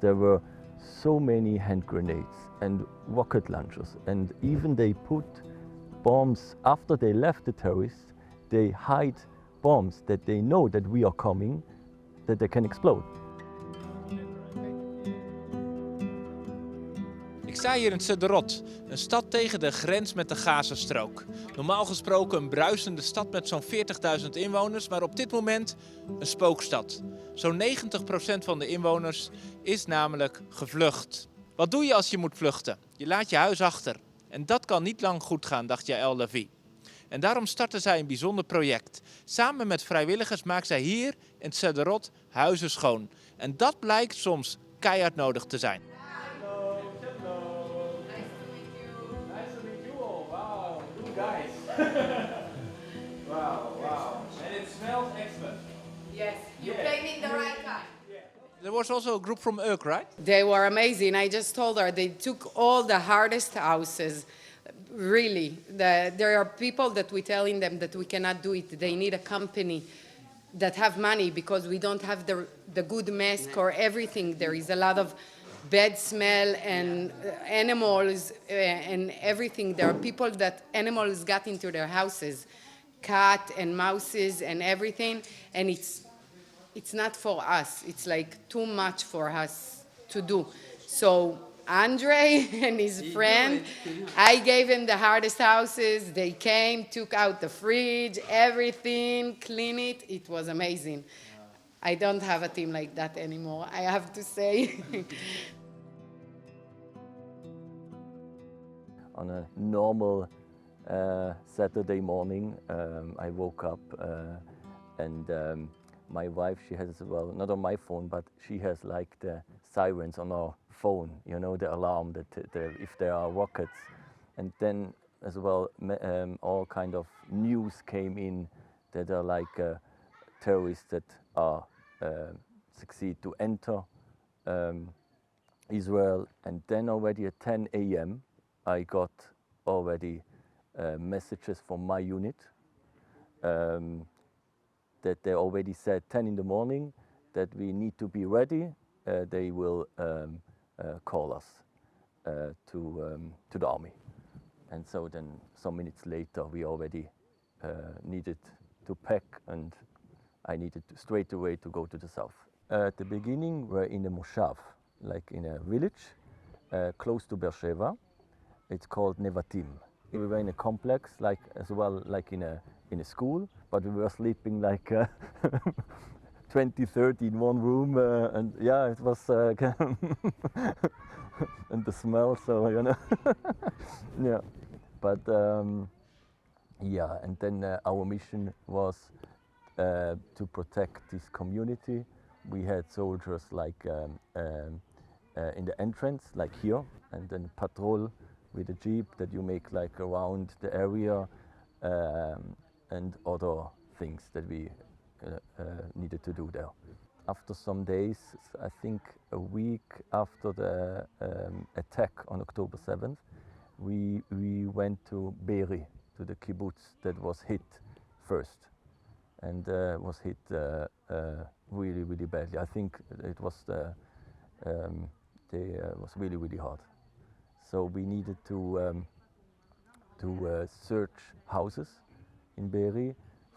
there were so many hand grenades and rocket launchers, and even they put bombs after they left the terrorists. They hide bombs that they know that we are coming, that they can explode. Ik sta hier in Sderot, een stad tegen de grens met de Gazastrook. Normaal gesproken een bruisende stad met zo'n 40.000 inwoners, maar op dit moment een spookstad. Zo'n 90% van de inwoners is namelijk gevlucht. Wat doe je als je moet vluchten? Je laat je huis achter. En dat kan niet lang goed gaan, dacht Yael Avram. En daarom startte zij een bijzonder project. Samen met vrijwilligers maakt zij hier in Sderot huizen schoon. En dat blijkt soms keihard nodig te zijn. Wow. And it smells excellent. Yes, you came in the right time. There was also a group from Urk, right? They were amazing. I just told her they took all the hardest houses. Really, there are people that we telling them that we cannot do it. They need a company that have money because we don't have the good mask or everything. There is a lot of bad smell and animals and everything. There are people that animals got into their houses, cat and mouses and everything, and it's not for us. It's like too much for us to do. So Andre and his friend, I gave him the hardest houses. They came, took out the fridge, everything, clean it. It was amazing. I don't have a team like that anymore, I have to say. On a normal Saturday morning, I woke up and my wife, she has, well, not on my phone, but she has like the sirens on our phone, you know, the alarm that if there are rockets. And then as well, all kind of news came in that are like terrorists that are succeed to enter Israel. And then already at 10 a.m. I got already messages from my unit that they already said 10 in the morning that we need to be ready. They will call us to the army. And so then some minutes later we already needed to pack, and I needed to, straight away to go to the south. At the beginning we're in a moshav, like in a village close to Beersheba. It's called Nevatim. We were in a complex, like as well, like in a school, but we were sleeping like 20, 30 in one room, and yeah, it was and the smell, so you know, yeah. But yeah, and then our mission was to protect this community. We had soldiers like in the entrance, like here, and then patrol with a jeep that you make like around the area, and other things that we needed to do there. After some days, I think a week after the attack on October 7th, we went to Be'eri, to the kibbutz that was hit first, and was hit really, really badly. I think it was was really, really hard. So we needed to search houses in Be'eri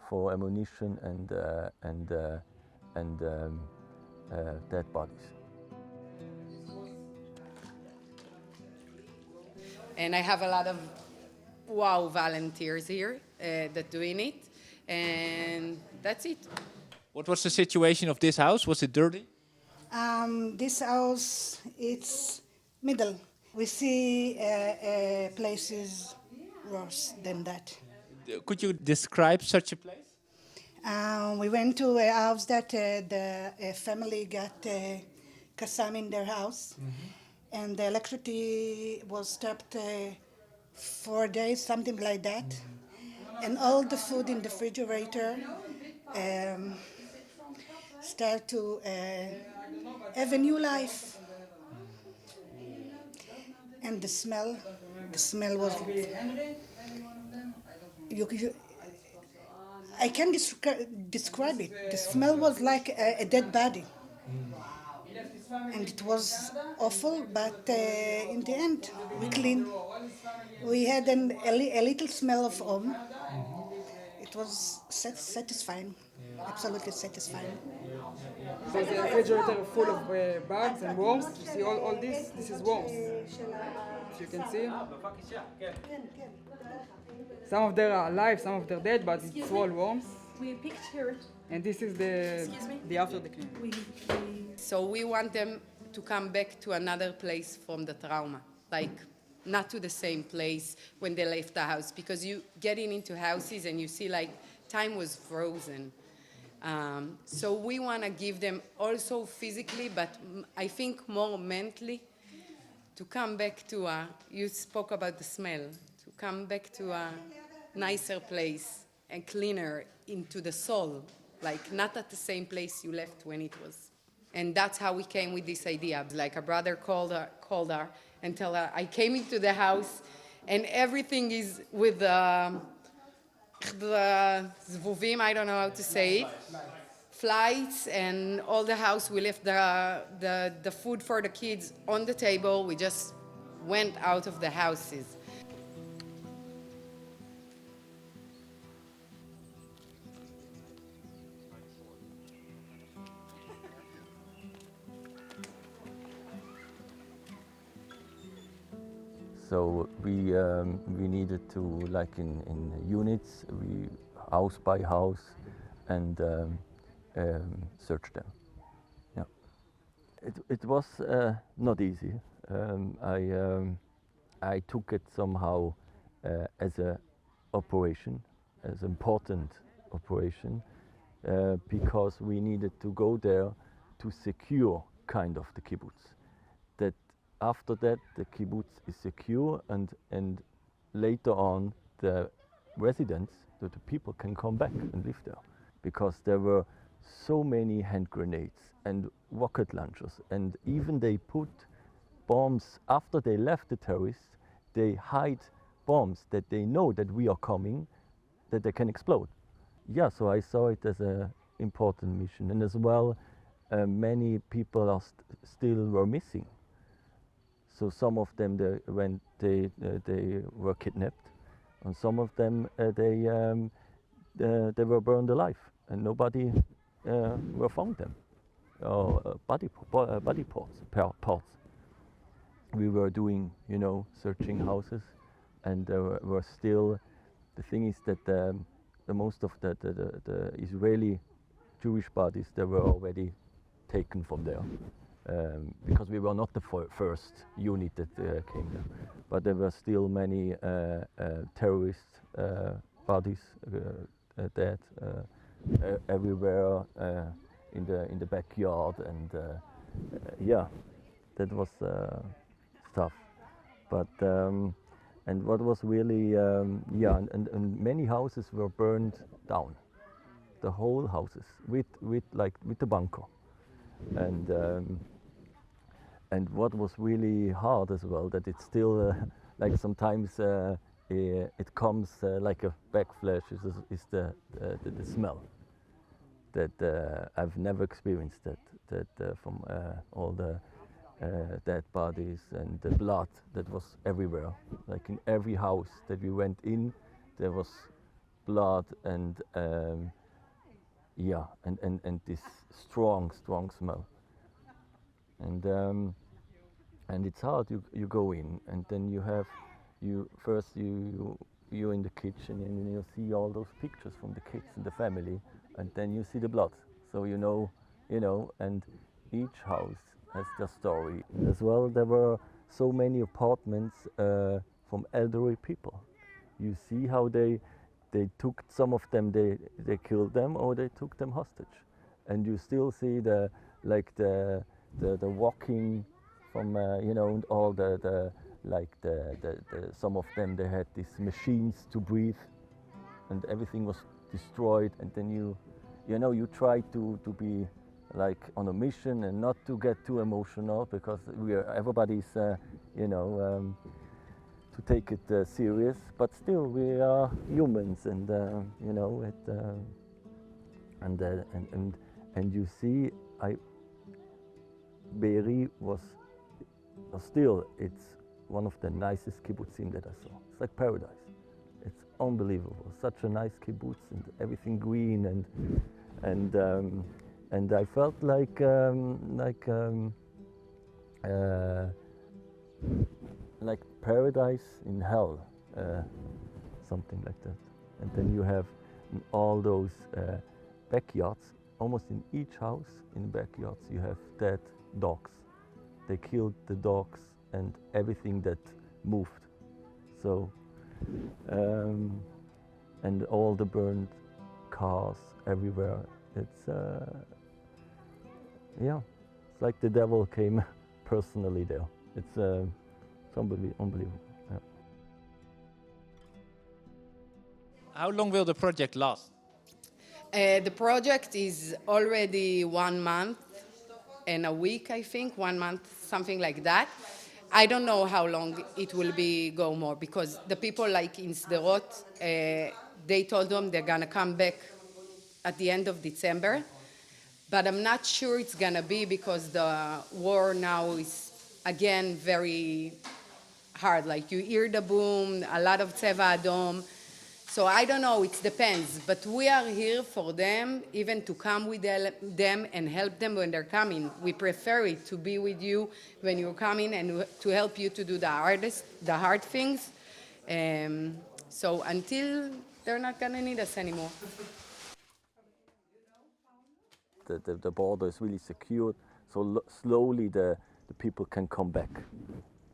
for ammunition and dead bodies. And I have a lot of volunteers here that doing it, and that's it. What was the situation of this house? Was it dirty? This house, it's middle. We see places worse than that. Could you describe such a place? We went to a house that the family got Qassam in their house, and the electricity was stopped 4 days, something like that, and all the food in the refrigerator start to have a new life. And the smell was, I can't describe it. The smell was like a dead body. and it was awful, but in the end, we cleaned. We had a little smell of home. It was satisfying, absolutely satisfying. So the refrigerator full of bugs and worms. You see all this? This is worms. If you can see. Some of them are alive, some of them are dead, but it's all worms. We picked here. And this is the after the clean. So we want them to come back to another place from the trauma, like not to the same place when they left the house, because you getting into houses and you see like time was frozen. So we want to give them also physically, but I think more mentally, to come back to you spoke about the smell, to come back to a nicer place and cleaner into the soul, like not at the same place you left when it was. And that's how we came with this idea. Like a brother called her and tell her, I came into the house and everything is with the zvuvim, I don't know how to say it, flights, and all the house, we left the food for the kids on the table. We just went out of the houses. So we needed to, like in units, we house by house, and search them. Yeah, it was not easy. I took it somehow as a operation, as important operation, because we needed to go there to secure kind of the kibbutz. That after that the kibbutz is secure, and later on the residents, the people can come back and live there, because there were so many hand grenades and rocket launchers, and even they put bombs after they left the terrorists. They hide bombs that they know that we are coming, that they can explode. Yeah, so I saw it as an important mission, and as well many people are still were missing. So some of them they were kidnapped, and some of them they were burned alive, and nobody were found them, or body parts. We were doing, searching houses, and there were still. The thing is that the most of the Israeli Jewish bodies, they were already taken from there, because we were not the first unit that came there, but there were still many terrorist bodies dead everywhere in the backyard, and yeah, that was tough. But and what was really and many houses were burned down, the whole houses with the bunker, and what was really hard as well, that it's still like sometimes it comes like a backflash, is the smell that I've never experienced, that from all the dead bodies and the blood that was everywhere. Like in every house that we went in, there was blood, and this strong smell. And it's hard. You go in, and then you're in the kitchen, and you see all those pictures from the kids and the family, and then you see the blood. So and each house has their story. As well, there were so many apartments from elderly people. You see how they took some of them, they killed them, or they took them hostage, and you still see the walking from and all the some of them, they had these machines to breathe, and everything was destroyed. And then you try to be like on a mission and not to get too emotional, because everybody's to take it serious, but still we are humans, and and you see, Be'eri was still, it's one of the nicest kibbutzim that I saw. It's like paradise. It's unbelievable. Such a nice kibbutz and everything green and I felt like paradise in hell, something like that. And then you have all those backyards. Almost in each house, in the backyards, you have dead dogs. They killed the dogs and everything that moved. So, and all the burned cars everywhere. It's it's like the devil came personally there. It's unbelievable. Yeah. How long will the project last? The project is already 1 month and a week, I think, 1 month, something like that. I don't know how long it will go more, because the people like in Sderot, they told them they're gonna come back at the end of December, but I'm not sure it's gonna be, because the war now is again very hard. Like you hear the boom, a lot of Tzeva Adom. So I don't know, it depends, but we are here for them, even to come with them and help them when they're coming. We prefer it to be with you when you're coming and to help you to do the hard things. So until they're not gonna need us anymore. The border is really secured, so slowly the people can come back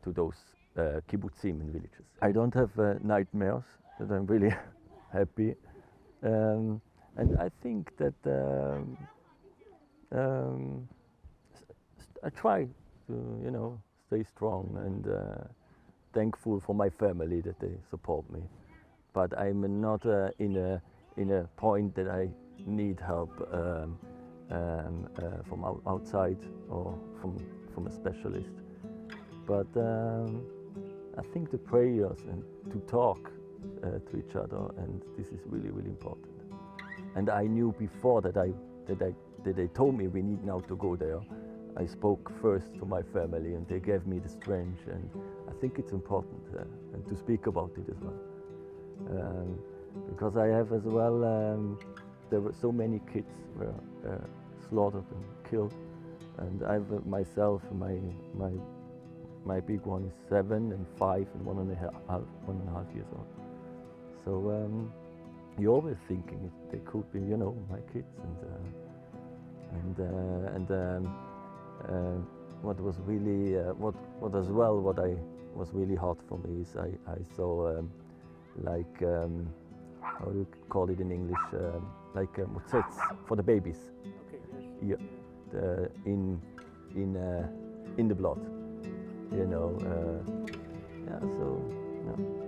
to those kibbutzim and villages. I don't have nightmares, that I'm really happy, and I think that I try to stay strong and thankful for my family that they support me, but I'm not in a point that I need help from outside or from a specialist, but I think the prayers and to talk to each other, and this is really, really important. And I knew before that they told me we need now to go there. I spoke first to my family, and they gave me the strength, and I think it's important and to speak about it as well, because I have as well. There were so many kids were slaughtered and killed, and I've myself my big one is 7 and 5 and 1.5 years old. So you're always thinking they could be, my kids, and what was really what was really hard for me is I saw how do you call it in English, like motzetz for the babies. Okay. Yeah, in the blood. So yeah.